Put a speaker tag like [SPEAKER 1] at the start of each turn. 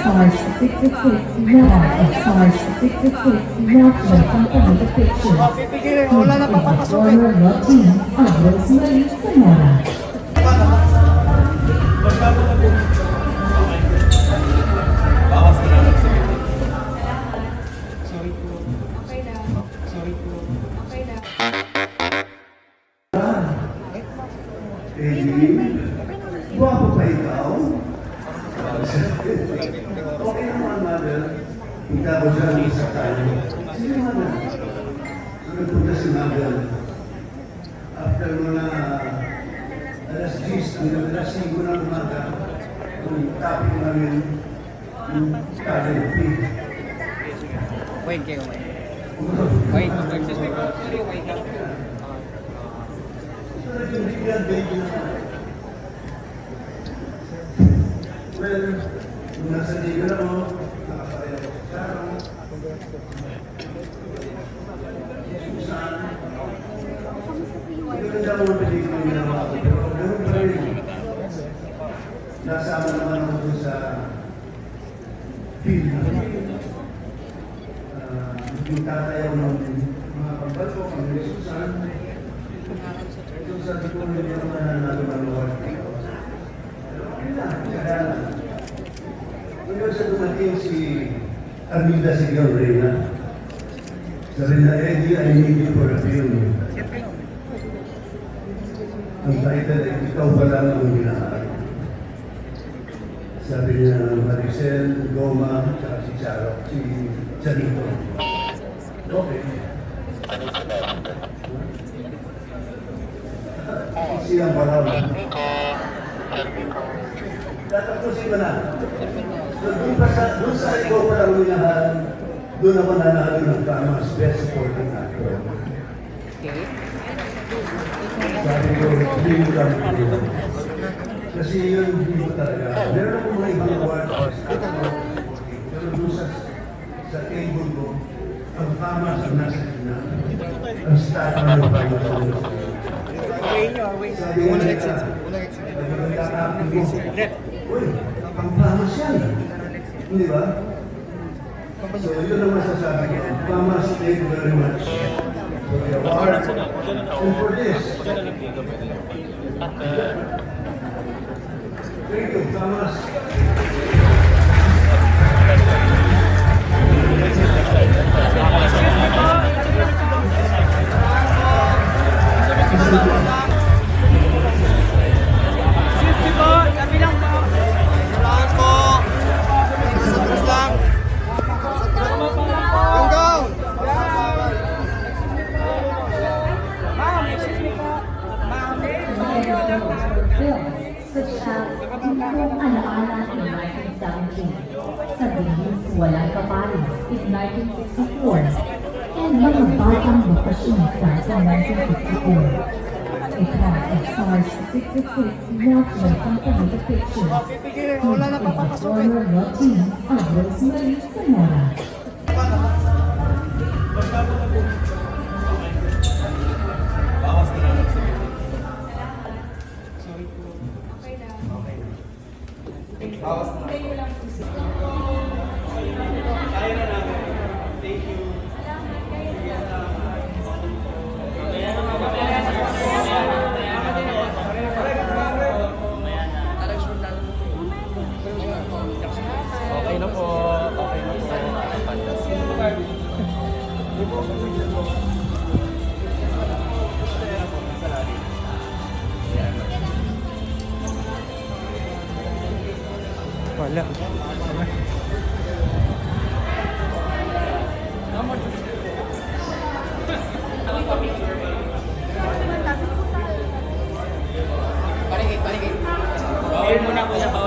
[SPEAKER 1] SARS-66 Law of SARS-66 National Company Picture.
[SPEAKER 2] Pipigilin, wala na papapasukin.
[SPEAKER 1] Former love team of Rosemary Zamora.
[SPEAKER 3] Guwapo pa ikaw? Okay naman, mother. Ikaw ko dyan sa tayo. Sino mother? Nagpunta si mother. After mga alas 10 hanggang alas 5 ng umaga, yung topic namin, yung talent fee.
[SPEAKER 2] Wait kayo, wait. Wait, excuse me. Wait lang.
[SPEAKER 3] Well, kung nasa liga na mo, nakasakay ako sa Charo, Susan, hindi ka naman pelikula yung ginawa ko, pero ganun pa rin. Nasama naman ako dun sa film. Yung tatayaw ng mga kampal ko, kami Susan, ito sabi ko, hindi naman nanalo-maluwag. Hanggang sa dumating si Armida Sigaw Reyna. Sabi na, Eddie, I need you for a film. Ang title ay Ikaw pa lang ang ginahari. Sabi niya, Maricel, Goma, at si Charo, si Chanito. Okay. Siyang paraw. Tatapusin ko na. So, doon sa ikaw pa lang minahal, doon ako nanalo ng Tama's Best Supporting Actor.
[SPEAKER 2] Okay.
[SPEAKER 3] Sabi ko, hindi mo lang ito. Kasi yun, hindi mo talaga. Meron akong mga ibang awards. Pero doon sa table ko, ang Tama's ang nasa gina. Ang star ang nagpapalala. Sabi nga nila, uy, ang Tama's yan. Hindi ba? So, yun ang masasabi ko. Tama's, thank you very much for the award and for this. Thank you, Tama's.
[SPEAKER 1] Such as Tipong Alaala in 1917, Sa Bihis Walang Kapalis in 1964, and Mga Batang Bakasyonista sa 1954. Ika of SARS-66 National Company Picture.
[SPEAKER 2] Pipigilin, wala na papapasukin.
[SPEAKER 1] Former love team of Rosemary Zamora.
[SPEAKER 2] Bawas na. Kaya na namin. Thank you. Okay na po. Okay na po. Wala. Paligid. Bawal muna po sa bawal.